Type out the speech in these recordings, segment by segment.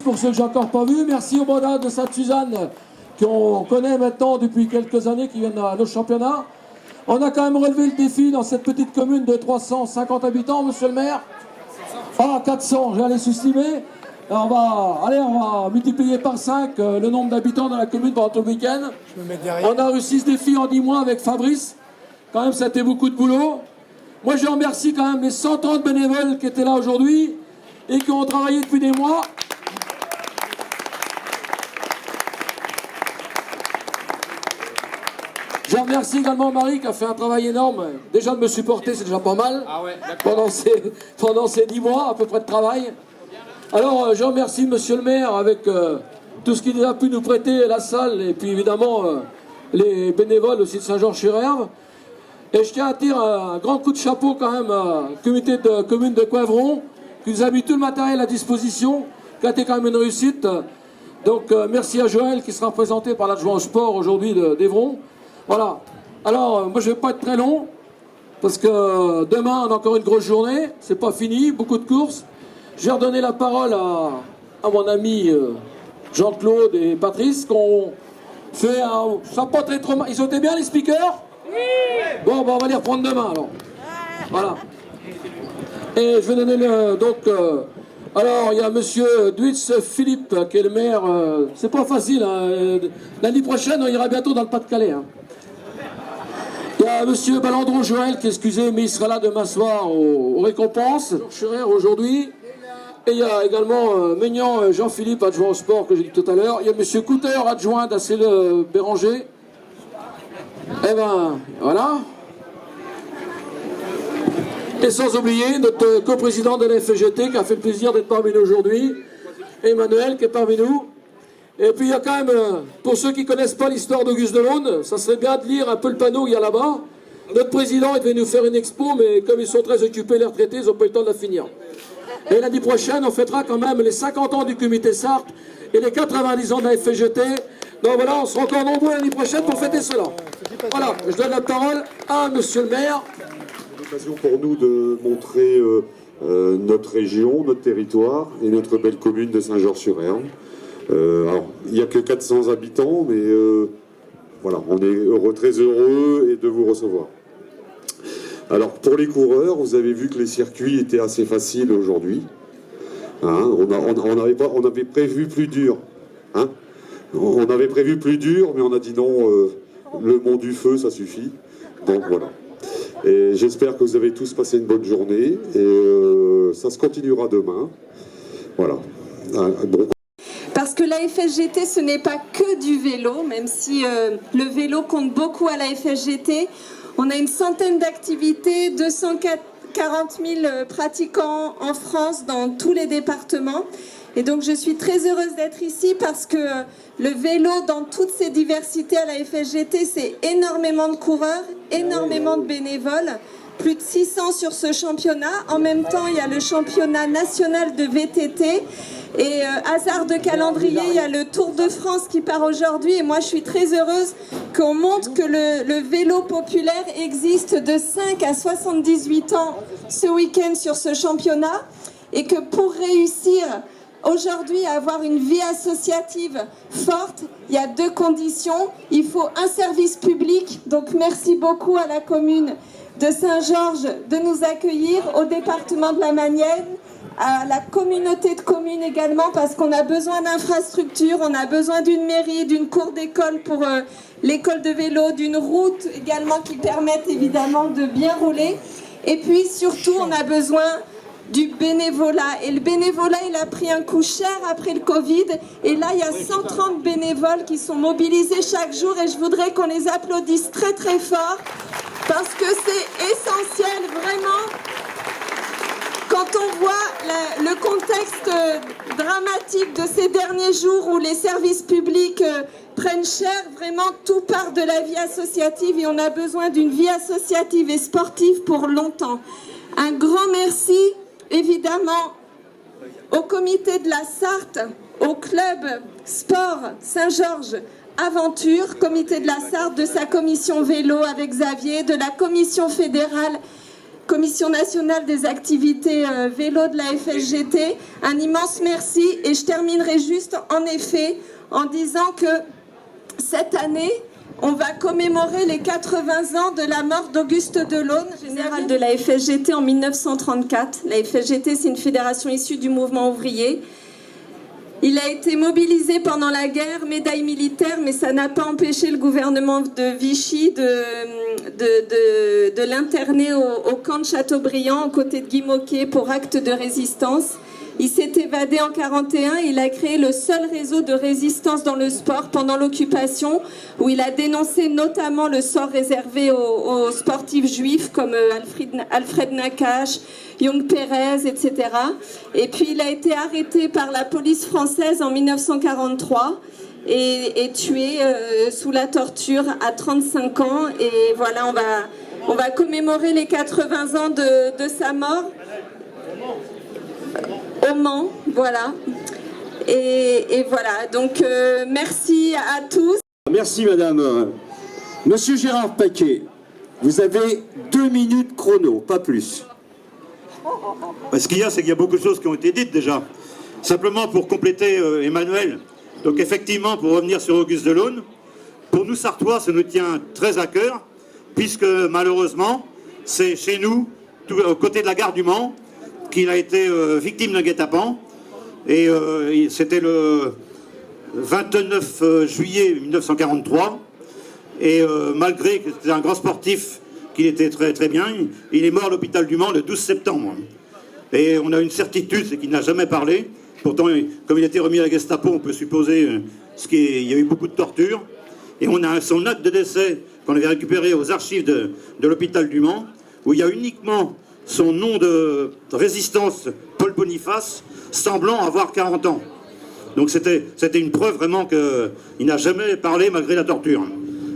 pour ceux que j'ai encore pas vus. Merci aux Bodins de Sainte-Suzanne qu'on connaît maintenant depuis quelques années, qui viennent à nos championnats. On a quand même relevé le défi dans cette petite commune de 350 habitants, monsieur le maire. Ah, 400, j'allais sous-estimer. On va multiplier par 5 le nombre d'habitants dans la commune pendant tout le week-end. On a réussi ce défi en 10 mois avec Fabrice. Quand même, ça a été beaucoup de boulot. Moi, je remercie quand même les 130 bénévoles qui étaient là aujourd'hui et qui ont travaillé depuis des mois. Je remercie également Marie qui a fait un travail énorme. Déjà de me supporter, c'est déjà pas mal. Ah ouais, pendant ces 10 mois à peu près de travail. Alors, je remercie monsieur le maire avec tout ce qu'il a pu nous prêter, la salle, et puis évidemment les bénévoles aussi de Saint-Georges-sur-Herve. Et je tiens à tirer un grand coup de chapeau quand même à la communauté de commune de Coëvron, qui nous a mis tout le matériel à disposition, qui a été quand même une réussite. Donc merci à Joël qui sera représenté par l'adjoint au sport aujourd'hui d'Evron. Voilà. Alors, moi je ne vais pas être très long, parce que demain on a encore une grosse journée, c'est pas fini, beaucoup de courses. Je vais redonner la parole à mon ami Jean-Claude et Patrice, qu'on fait un... Ça pas très trop mal. Ils sautaient bien les speakers? Oui. Bon, on va les reprendre demain alors. Voilà. Et je vais donner le... Donc, alors, il y a monsieur Duitz Philippe, qui est le maire. C'est pas facile. Hein. L'année prochaine, on ira bientôt dans le Pas-de-Calais. Hein. Il y a monsieur Balandron Joël, qui est excusé, mais il sera là demain soir aux récompenses. Scherer aujourd'hui. Et il y a également Meignan Jean-Philippe, adjoint au sport, que j'ai dit tout à l'heure. Il y a monsieur Couter, adjoint d'Acel Béranger. Eh ben, voilà. Et sans oublier notre coprésident de la FGT qui a fait le plaisir d'être parmi nous aujourd'hui, Emmanuel qui est parmi nous. Et puis il y a quand même, pour ceux qui ne connaissent pas l'histoire d'Auguste Delaune, ça serait bien de lire un peu le panneau qu'il y a là-bas. Notre président il devait nous faire une expo, mais comme ils sont très occupés les retraités, ils n'ont pas eu le temps de la finir. Et l'année prochaine, on fêtera quand même les 50 ans du comité Sarthe et les 90 ans de la FGT. Donc voilà, on sera encore nombreux l'année prochaine pour fêter cela. Voilà, je donne la parole à monsieur le maire. C'est l'occasion pour nous de montrer notre région, notre territoire et notre belle commune de Saint-Georges-sur-Herve. Alors, il n'y a que 400 habitants, mais voilà, on est très heureux et de vous recevoir. Alors, pour les coureurs, vous avez vu que les circuits étaient assez faciles aujourd'hui. Hein, on avait prévu plus dur. Hein, on avait prévu plus dur, mais on a dit non, le mont du feu, ça suffit. Donc voilà. Et j'espère que vous avez tous passé une bonne journée. Et ça se continuera demain. Voilà. Bon. Parce que la FSGT, ce n'est pas que du vélo, même si le vélo compte beaucoup à la FSGT. On a une centaine d'activités, 240 000 pratiquants en France dans tous les départements. Et donc je suis très heureuse d'être ici parce que le vélo dans toutes ses diversités à la FSGT, c'est énormément de coureurs, énormément de bénévoles. Plus de 600 sur ce championnat. En même temps, il y a le championnat national de VTT. Et hasard de calendrier, il y a le Tour de France qui part aujourd'hui. Et moi, je suis très heureuse qu'on montre que le vélo populaire existe de 5 à 78 ans ce week-end sur ce championnat. Et que pour réussir aujourd'hui à avoir une vie associative forte, il y a 2 conditions. Il faut un service public. Donc merci beaucoup à la commune de Saint-Georges de nous accueillir, au département de la Mayenne, à la communauté de communes également, parce qu'on a besoin d'infrastructures, on a besoin d'une mairie, d'une cour d'école pour l'école de vélo, d'une route également qui permette évidemment de bien rouler. Et puis surtout, on a besoin du bénévolat. Et le bénévolat, il a pris un coup cher après le Covid. Et là, il y a 130 bénévoles qui sont mobilisés chaque jour. Et je voudrais qu'on les applaudisse très très fort. Parce que c'est essentiel, vraiment. Quand on voit le contexte dramatique de ces derniers jours où les services publics prennent cher, vraiment tout part de la vie associative. Et on a besoin d'une vie associative et sportive pour longtemps. Un grand merci, évidemment, au comité de la Sarthe, au club sport Saint-Georges Aventure, comité de la Sarthe, de sa commission vélo avec Xavier, de la commission fédérale Commission nationale des activités vélo de la FSGT, un immense merci. Et je terminerai juste en effet en disant que cette année, on va commémorer les 80 ans de la mort d'Auguste Delaune, général de la FSGT en 1934. La FSGT, c'est une fédération issue du mouvement ouvrier. Il a été mobilisé pendant la guerre, médaille militaire, mais ça n'a pas empêché le gouvernement de Vichy de l'interner au camp de Châteaubriand, aux côtés de Guy Môquet, pour acte de résistance. Il s'est évadé en 1941, il a créé le seul réseau de résistance dans le sport pendant l'occupation, où il a dénoncé notamment le sort réservé aux sportifs juifs comme Alfred Nakache, Young Pérez, etc. Et puis il a été arrêté par la police française en 1943 et tué sous la torture à 35 ans. Et voilà, on va commémorer les 80 ans de sa mort au Mans, voilà. Et voilà, donc merci à tous. Merci madame. Monsieur Gérard Paquet, vous avez 2 minutes chrono, pas plus. Ce qu'il y a, c'est qu'il y a beaucoup de choses qui ont été dites déjà. Simplement pour compléter Emmanuel, donc effectivement, pour revenir sur Auguste Delaune, pour nous Sartois, ça nous tient très à cœur, puisque malheureusement, c'est chez nous, aux côtés de la gare du Mans, qu'il a été victime d'un guet-apens. Et c'était le 29 juillet 1943. Et malgré que c'était un grand sportif, qu'il était très, très bien, il est mort à l'hôpital du Mans le 12 septembre. Et on a une certitude, c'est qu'il n'a jamais parlé. Pourtant, comme il a été remis à la Gestapo, on peut supposer qu'il y a eu beaucoup de tortures. Et on a son acte de décès qu'on avait récupéré aux archives de l'hôpital du Mans, où il y a uniquement son nom de résistance, Paul Boniface, semblant avoir 40 ans. Donc c'était une preuve vraiment qu'il n'a jamais parlé malgré la torture.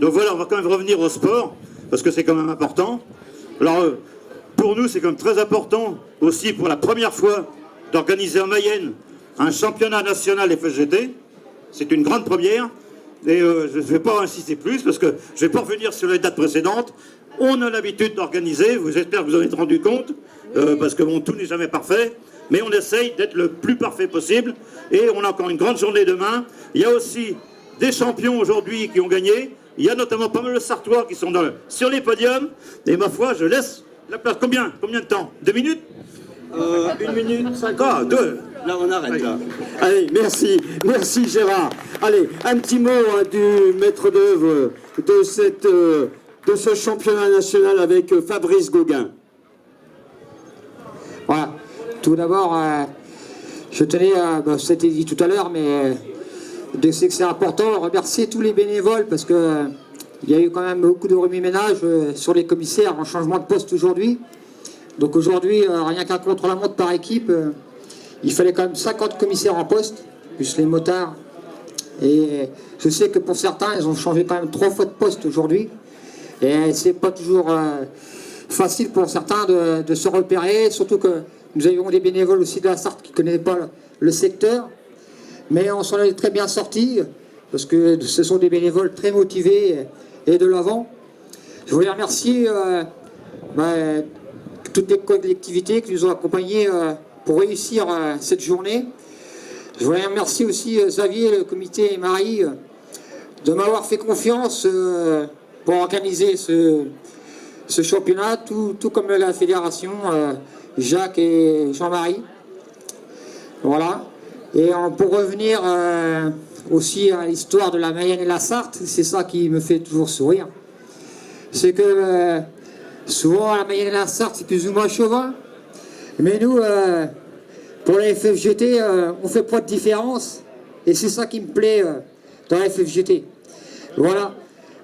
Donc voilà, on va quand même revenir au sport, parce que c'est quand même important. Alors, pour nous, c'est quand même très important, aussi pour la première fois, d'organiser en Mayenne un championnat national FSGT. C'est une grande première, et je ne vais pas insister plus, parce que je ne vais pas revenir sur les dates précédentes. On a l'habitude d'organiser, j'espère que vous en êtes rendu compte, parce que bon, tout n'est jamais parfait, mais on essaye d'être le plus parfait possible, et on a encore une grande journée demain. Il y a aussi des champions aujourd'hui qui ont gagné, il y a notamment pas mal de Sartois qui sont sur les podiums, et ma foi, je laisse la place. Combien de temps? 2 minutes 1 minute 50. Ah, 2. Là, on arrête, là. Allez, merci. Merci, Gérard. Allez, un petit mot du maître d'œuvre de ce championnat national avec Fabrice Gauguin. Voilà. Tout d'abord, je tenais, c'était dit tout à l'heure, mais je sais que c'est important, remercier tous les bénévoles parce que il y a eu quand même beaucoup de remue-ménage sur les commissaires en changement de poste aujourd'hui. Donc aujourd'hui, rien qu'un contre-la-montre par équipe, il fallait quand même 50 commissaires en poste, plus les motards. Et je sais que pour certains, ils ont changé quand même 3 fois de poste aujourd'hui. Et c'est pas toujours facile pour certains de se repérer, surtout que nous avions des bénévoles aussi de la Sarthe qui ne connaissaient pas le secteur. Mais on s'en est très bien sortis, parce que ce sont des bénévoles très motivés et de l'avant. Je voulais remercier toutes les collectivités qui nous ont accompagnés pour réussir cette journée. Je voulais remercier aussi Xavier, le comité et Marie de m'avoir fait confiance pour organiser ce championnat, tout comme la fédération, Jacques et Jean-Marie. Voilà. Et pour revenir aussi à l'histoire de la Mayenne et la Sarthe, c'est ça qui me fait toujours sourire. C'est que souvent la Mayenne et la Sarthe, c'est plus ou moins chauvin. Mais nous, pour la FFGT, on fait pas de différence. Et c'est ça qui me plaît dans la FFGT. Voilà.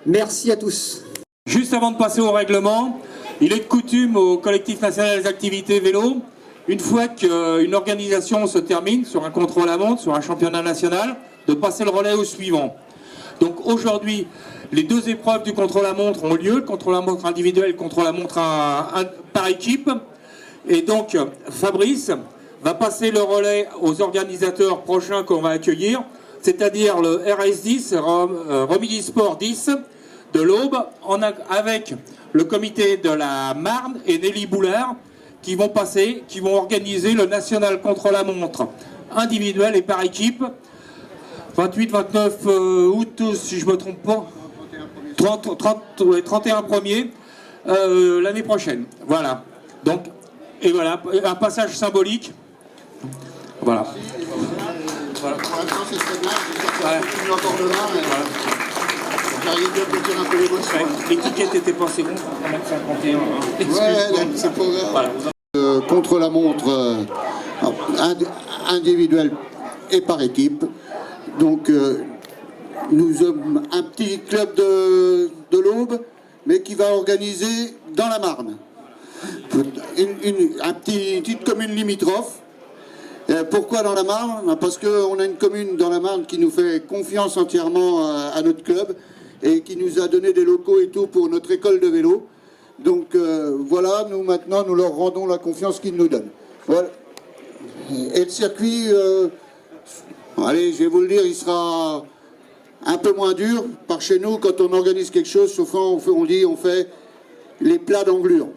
Merci à tous. Juste avant de passer au règlement, il est de coutume au collectif national des activités vélo, une fois qu'une organisation se termine sur un contre-la-montre, sur un championnat national, de passer le relais au suivant. Donc aujourd'hui, les 2 épreuves du contre-la-montre ont lieu, le contre-la-montre individuel, le contre-la-montre par équipe. Et donc Fabrice va passer le relais aux organisateurs prochains qu'on va accueillir, c'est-à-dire le RS10, Romilly Sport 10, de l'Aube, avec le comité de la Marne et Nelly Boulard, qui vont organiser le national contre-la-montre individuel et par équipe, 28-29 août, si je ne me trompe pas, 31 premier, l'année prochaine. Voilà. Donc, et voilà, un passage symbolique. Voilà. Pour l'instant, c'est très bien. J'espère que ça continue encore demain. J'arrive bien de dire un peu l'émotion. L'étiquette était pas assez bon, on va mettre 51. Ouais, c'est pas grave. Voilà. Contre la montre individuelle et par équipe. Donc, nous sommes un petit club de l'Aube, mais qui va organiser dans la Marne. Une petite commune limitrophe. Pourquoi dans la Marne? Parce qu'on a une commune dans la Marne qui nous fait confiance entièrement à notre club et qui nous a donné des locaux et tout pour notre école de vélo. Donc voilà, nous maintenant, nous leur rendons la confiance qu'ils nous donnent. Voilà. Et le circuit, allez, je vais vous le dire, il sera un peu moins dur par chez nous quand on organise quelque chose. Souvent, on fait les plats d'englure.